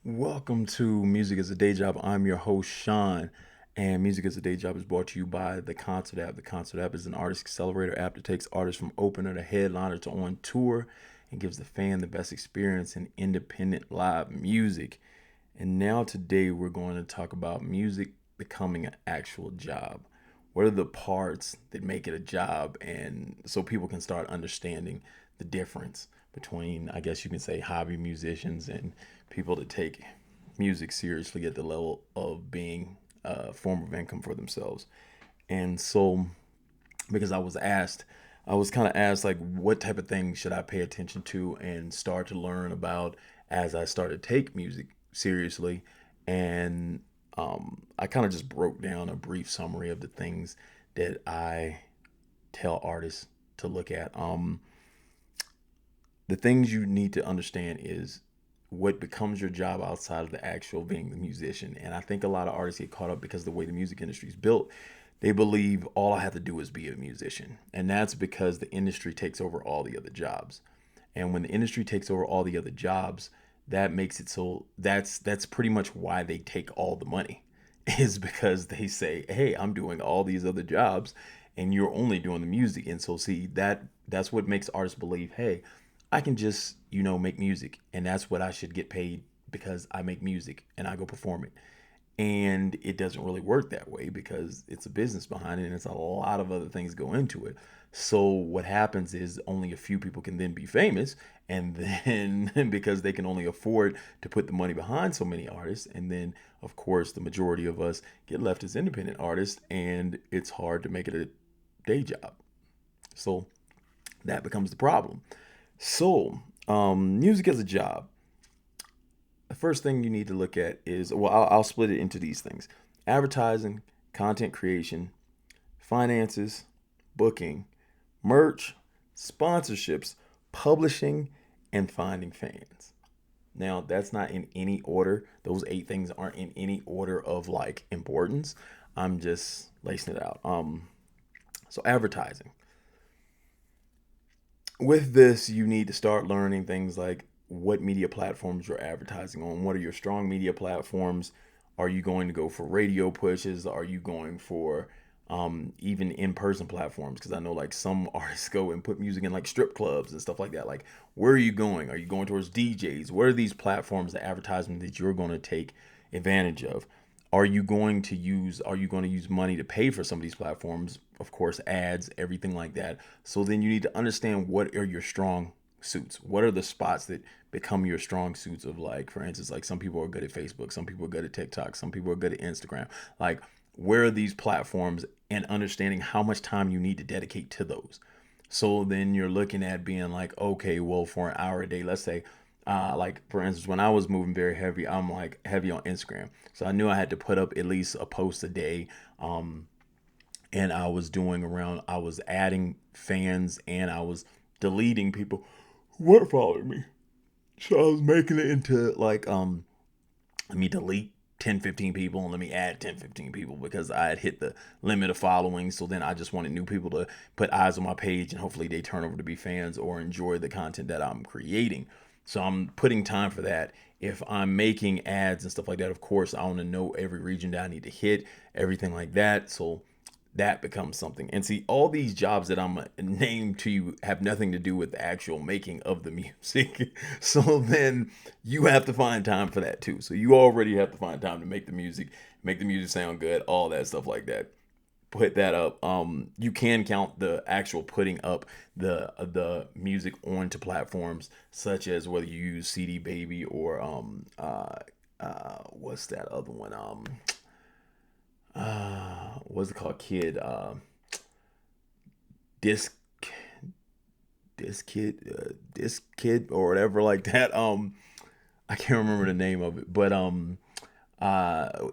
Welcome to Music as a Day Job. I'm your host, Sean, and Music as a Day Job is brought to you by the Concert app. The Concert app is an artist accelerator app that takes artists from opener to headliner to on tour and gives the fan the best experience in independent live music. And now, today, we're going to talk about music becoming an actual job. What are the parts that make it a job? And so people can start understanding the difference between, I guess you can say, hobby musicians and people that take music seriously at the level of being a form of income for themselves. And so, because I was kind of asked, like, what type of things should I pay attention to and start to learn about as I started to take music seriously. And I kind of just broke down a brief summary of the things that I tell artists to look at. The things you need to understand is what becomes your job outside of the actual being the musician. And I think a lot of artists get caught up because of the way the music industry is built. They believe all I have to do is be a musician. And that's because the industry takes over all the other jobs. And when the industry takes over all the other jobs, that makes it so that's pretty much why they take all the money is because they say, "Hey, I'm doing all these other jobs and you're only doing the music." And so see that's what makes artists believe, "Hey, I can just, make music and that's what I should get paid because I make music and I go perform it." And it doesn't really work that way because it's a business behind it and it's a lot of other things go into it. So what happens is only a few people can then be famous, and then because they can only afford to put the money behind so many artists, and then of course the majority of us get left as independent artists and it's hard to make it a day job. So that becomes the problem. So, music as a job. The first thing you need to look at is, well, I'll split it into these things: advertising, content creation, finances, booking, merch, sponsorships, publishing, and finding fans. Now, that's not in any order. Those eight things aren't in any order of like importance. I'm just lacing it out. So advertising. With this, you need to start learning things like what media platforms you're advertising on. What are your strong media platforms? Are you going to go for radio pushes? Are you going for even in-person platforms? Because I know like some artists go and put music in like strip clubs and stuff like that. Like, where are you going? Are you going towards DJs? What are these platforms, the advertisement that you're going to take advantage of? Are you going to use money to pay for some of these platforms? Of course, ads, everything like that. So then you need to understand what are your strong suits. What are the spots that become your strong suits of, like, for instance, like some people are good at Facebook, some people are good at TikTok, some people are good at Instagram. Like, where are these platforms, and understanding how much time you need to dedicate to those. So then you're looking at being like, okay, well, for an hour a day, let's say, like for instance, when I was moving very heavy, I'm like heavy on Instagram. So I knew I had to put up at least a post a day. And I was adding fans and I was deleting people who weren't following me. So I was making it into like, let me delete 10, 15 people and let me add 10, 15 people because I had hit the limit of following. So then I just wanted new people to put eyes on my page and hopefully they turn over to be fans or enjoy the content that I'm creating. So I'm putting time for that. If I'm making ads and stuff like that, of course, I want to know every region that I need to hit, everything like that. So that becomes something. And see, all these jobs that I'm named to you have nothing to do with the actual making of the music. So then you have to find time for that too. So you already have to find time to make the music sound good, all that stuff like that. Put that up. You can count the actual putting up the music onto platforms such as whether you use CD Baby or what's that other one? What's it called? Kid disc disc kid or whatever like that. I can't remember the name of it, but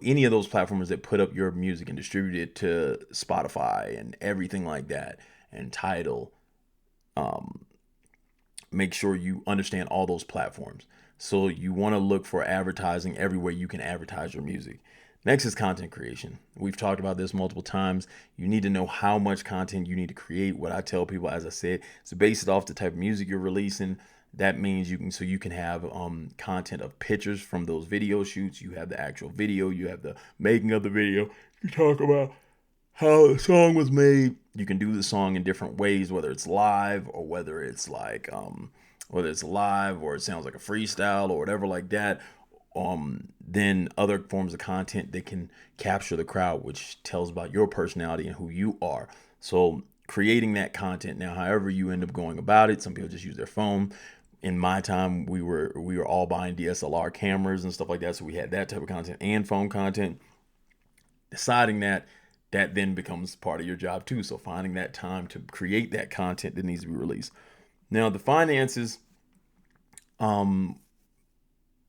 any of those platforms that put up your music and distribute it to Spotify and everything like that, and Tidal, um, make sure you understand all those platforms. So you want to look for advertising everywhere you can advertise your music. Next is content creation. We've talked about this multiple times. You need to know how much content you need to create. What I tell people, as I said, is to base it off the type of music you're releasing, That means you can have content of pictures from those video shoots. You have the actual video. You have the making of the video. You talk about how the song was made. You can do the song in different ways, whether it's live or whether it's live or it sounds like a freestyle or whatever like that. Then other forms of content that can capture the crowd, which tells about your personality and who you are. So creating that content now, however you end up going about it, some people just use their phone. In my time, we were all buying DSLR cameras and stuff like that, so we had that type of content and phone content. Deciding that then becomes part of your job too. So finding that time to create that content that needs to be released. Now the finances, um,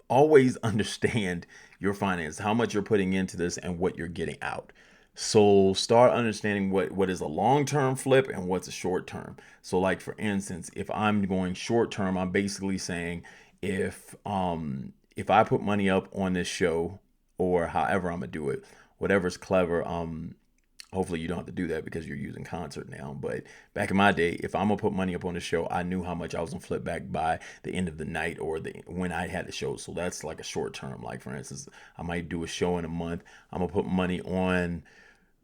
always understand your finances, how much you're putting into this and what you're getting out. So start understanding what is a long-term flip and what's a short term. So like for instance, if I'm going short term, I'm basically saying if I put money up on this show or however I'm gonna do it, whatever's clever, hopefully you don't have to do that because you're using Concert now. But back in my day, if I'm gonna put money up on the show, I knew how much I was gonna flip back by the end of the night or the when I had the show. So that's like a short term. Like for instance, I might do a show in a month. I'm gonna put money on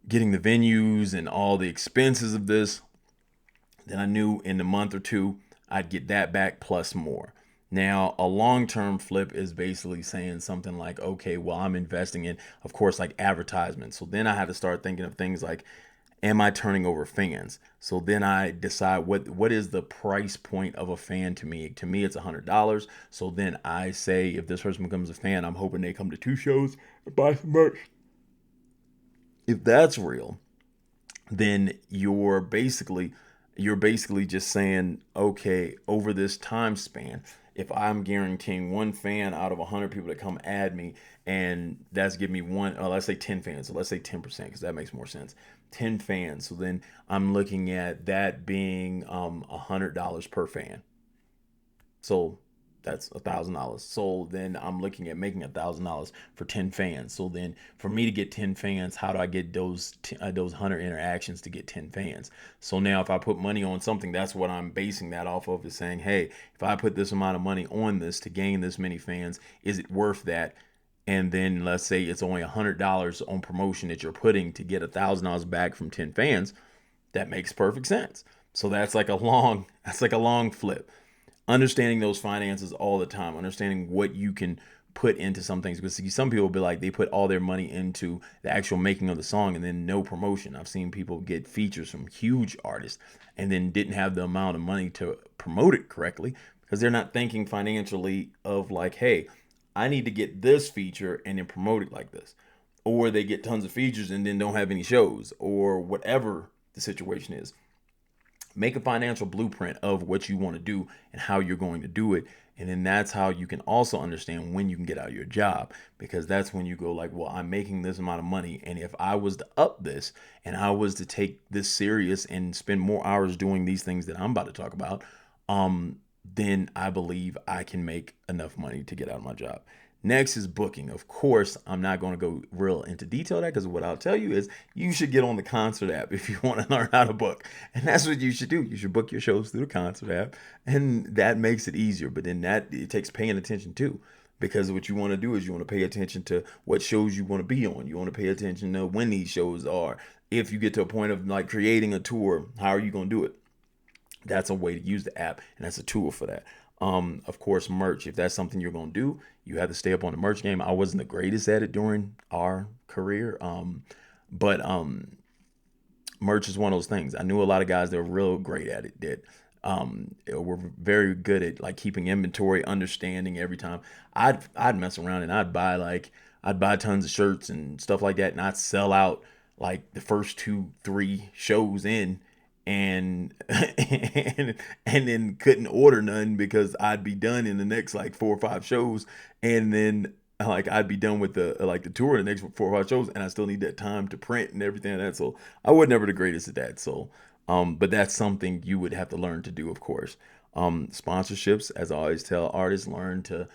getting the venues and all the expenses of this. Then I knew in a month or two I'd get that back plus more. Now, a long term flip is basically saying something like, okay, well, I'm investing in, of course, like advertisements. So then I have to start thinking of things like, am I turning over fans? So then I decide what is the price point of a fan to me. To me, it's $100. So then I say, if this person becomes a fan, I'm hoping they come to 2 shows and buy some merch. If that's real, then you're basically just saying, okay, over this time span, if I'm guaranteeing one fan out of 100 people that come add me, and that's give me one, let's say 10 fans, so let's say 10% because that makes more sense. 10 fans, so then I'm looking at that being $100 per fan. So that's $1,000. So then I'm looking at making $1,000 for 10 fans. So then for me to get 10 fans, how do I get those 100 interactions to get 10 fans? So now if I put money on something, that's what I'm basing that off of, is saying, hey, if I put this amount of money on this to gain this many fans, is it worth that? And then let's say it's only $100 on promotion that you're putting to get $1,000 back from 10 fans. That makes perfect sense. So that's like a long flip. Understanding those finances all the time, understanding what you can put into some things. Because see, some people will be like, they put all their money into the actual making of the song and then no promotion. I've seen people get features from huge artists and then didn't have the amount of money to promote it correctly because they're not thinking financially of like, hey, I need to get this feature and then promote it like this. Or they get tons of features and then don't have any shows or whatever the situation is. Make a financial blueprint of what you want to do and how you're going to do it. And then that's how you can also understand when you can get out of your job, because that's when you go like, well, I'm making this amount of money, and if I was to up this and I was to take this serious and spend more hours doing these things that I'm about to talk about, um then I believe I can make enough money to get out of my job. Next is booking. Of course, I'm not going to go real into detail that, because what I'll tell you is you should get on the Concert app if you want to learn how to book. And that's what you should do. You should book your shows through the Concert app, and that makes it easier. But then that it takes paying attention too. Because what you want to do is you want to pay attention to what shows you want to be on. You want to pay attention to when these shows are. If you get to a point of like creating a tour, how are you going to do it? That's a way to use the app, and that's a tool for that. Of course, merch. If that's something you're gonna do, you have to stay up on the merch game. I wasn't the greatest at it during our career, but merch is one of those things. I knew a lot of guys that were real great at it. That were very good at like keeping inventory, understanding every time. I'd mess around and I'd buy tons of shirts and stuff like that, and I'd sell out like the first 2, 3 shows in, and and then couldn't order none because I'd be done in the next like 4 or 5 shows, and then like I'd be done with the tour in the next 4 or 5 shows, and I still need that time to print and everything like that. So I was never the greatest at that. So but that's something you would have to learn to do, of course. Sponsorships, as I always tell artists, learn to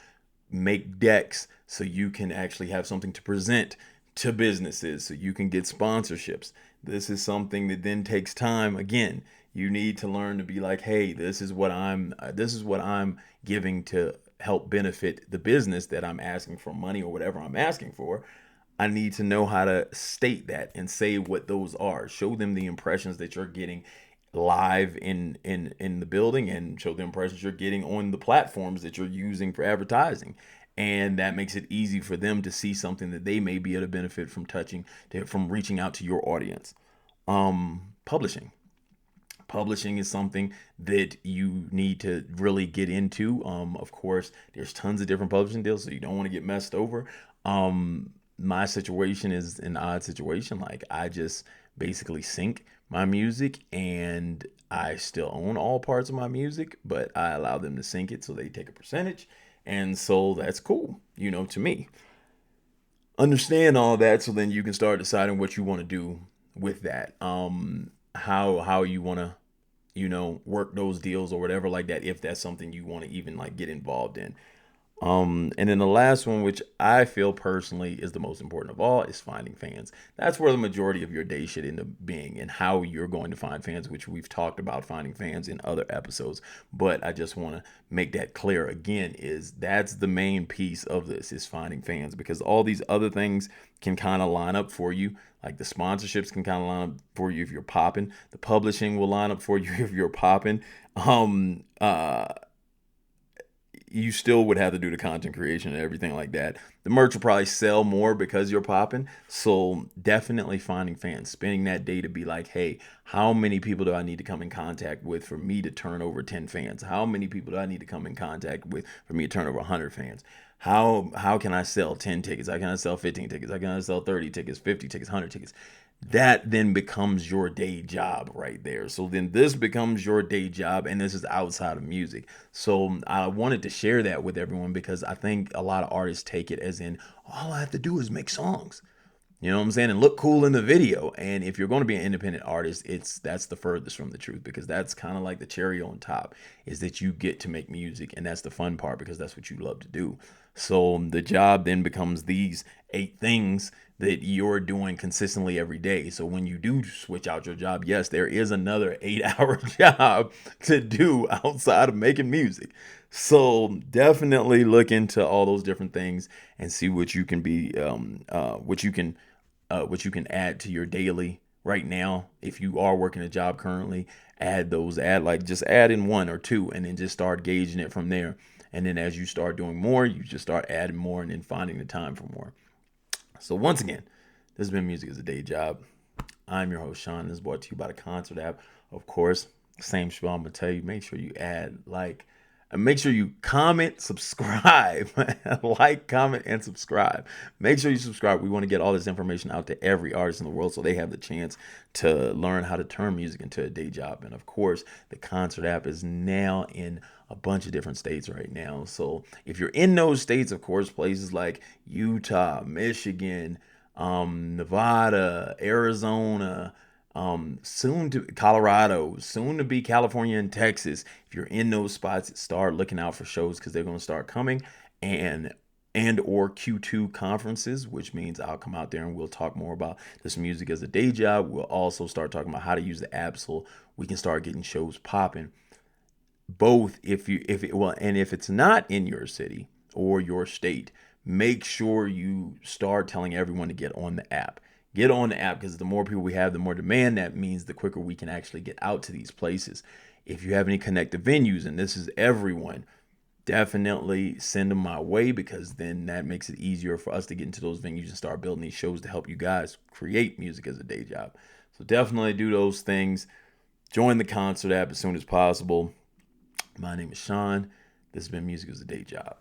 make decks so you can actually have something to present to businesses so you can get sponsorships. This is something that then takes time. Again, you need to learn to be like, hey, this is what I'm giving to help benefit the business that I'm asking for money or whatever I'm asking for. I need to know how to state that and say what those are. Show them the impressions that you're getting live in the building, and show the impressions you're getting on the platforms that you're using for advertising. And that makes it easy for them to see something that they may be able to benefit from from reaching out to your audience. Publishing. Publishing is something that you need to really get into. Of course, there's tons of different publishing deals, so you don't want to get messed over. My situation is an odd situation. Like, I just basically sync my music, and I still own all parts of my music, but I allow them to sync it so they take a percentage. And so that's cool, to me. Understand all that so then you can start deciding what you want to do with that. How you want to work those deals or whatever like that, if that's something you want to even like get involved in. And then the last one, which I feel personally is the most important of all, is finding fans. That's where the majority of your day should end up being, and how you're going to find fans, which we've talked about finding fans in other episodes. But I just want to make that clear again, is that's the main piece of this, is finding fans, because all these other things can kind of line up for you. Like the sponsorships can kind of line up for you if you're popping. The publishing will line up for you if you're popping. Um, uh, you still would have to do the content creation and everything like that. The merch will probably sell more because you're popping. So definitely finding fans, spending that day to be like, hey, how many people do I need to come in contact with for me to turn over 10 fans? How many people do I need to come in contact with for me to turn over 100 fans? How can I sell 10 tickets? How can I sell 15 tickets? How can I sell 30 tickets, 50 tickets, 100 tickets? That then becomes your day job right there. So then this becomes your day job, and this is outside of music. So I wanted to share that with everyone, because I think a lot of artists take it as in, all I have to do is make songs. You know what I'm saying? And look cool in the video. And if you're going to be an independent artist, that's the furthest from the truth, because that's kind of like the cherry on top, is that you get to make music, and that's the fun part, because that's what you love to do. So the job then becomes these 8 things that you're doing consistently every day. So when you do switch out your job, yes, there is another 8-hour job to do outside of making music. So definitely look into all those different things and see what you can be, what you can add to your daily right now. If you are working a job currently, just add in 1 or 2, and then just start gauging it from there. And then as you start doing more, you just start adding more, and then finding the time for more. So once again, this has been Music as a Day Job. I'm your host, Sean. This is brought to you by the Concert app. Of course, same spiel I'm going to tell you. Make sure you and make sure you comment, subscribe. Like, comment, and subscribe. Make sure you subscribe. We want to get all this information out to every artist in the world, so they have the chance to learn how to turn music into a day job. And of course, the Concert app is now in a bunch of different states right now. So if you're in those states, of course, places like Utah, Michigan, Nevada, Arizona, soon to Colorado, soon to be California and Texas. If you're in those spots, start looking out for shows, because they're going to start coming, and or Q2 conferences, which means I'll come out there and we'll talk more about this music as a day job. We'll also start talking about how to use the app so we can start getting shows popping. Both, if it's not in your city or your state, make sure you start telling everyone to get on the app. Get on the app, because the more people we have, the more demand. That means the quicker we can actually get out to these places. If you have any connected venues, and this is everyone, definitely send them my way, because then that makes it easier for us to get into those venues and start building these shows to help you guys create music as a day job. So definitely do those things. Join the Concert app as soon as possible. My name is Sean. This has been Music as a Day Job.